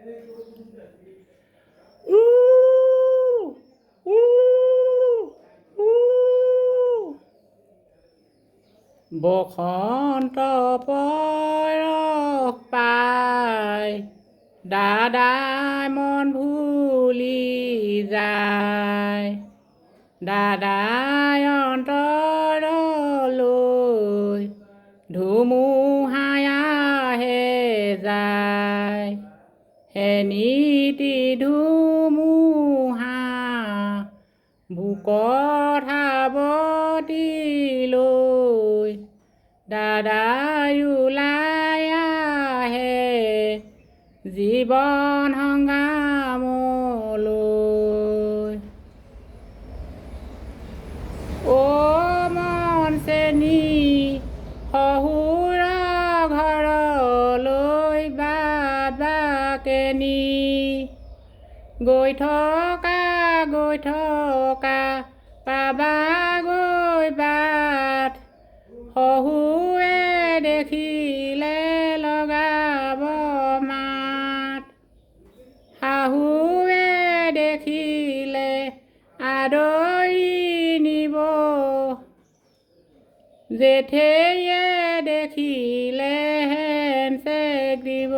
উ উ উ বসন্ত পৰশ পাই দাদাই মন ভুলি যায় দাদাই অন্তৰলৈ ধুমুহাই আহে যায় হেনিতি ধুমুহা বুকত সাৱটিলৈ দাদাই ওলাই আহে জীৱন সংগ্ৰামলৈ অ' মন চেনি শহুৰ ঘৰলৈ বাট বাকেনি গৈ থকা পাবাগৈ বাট শহুৰে দেখিলে লগাব মাত শাহুৱে দেখিলে আদৰি নিব জেঠেৰিয়ে দেখিলে হেনচেক দিব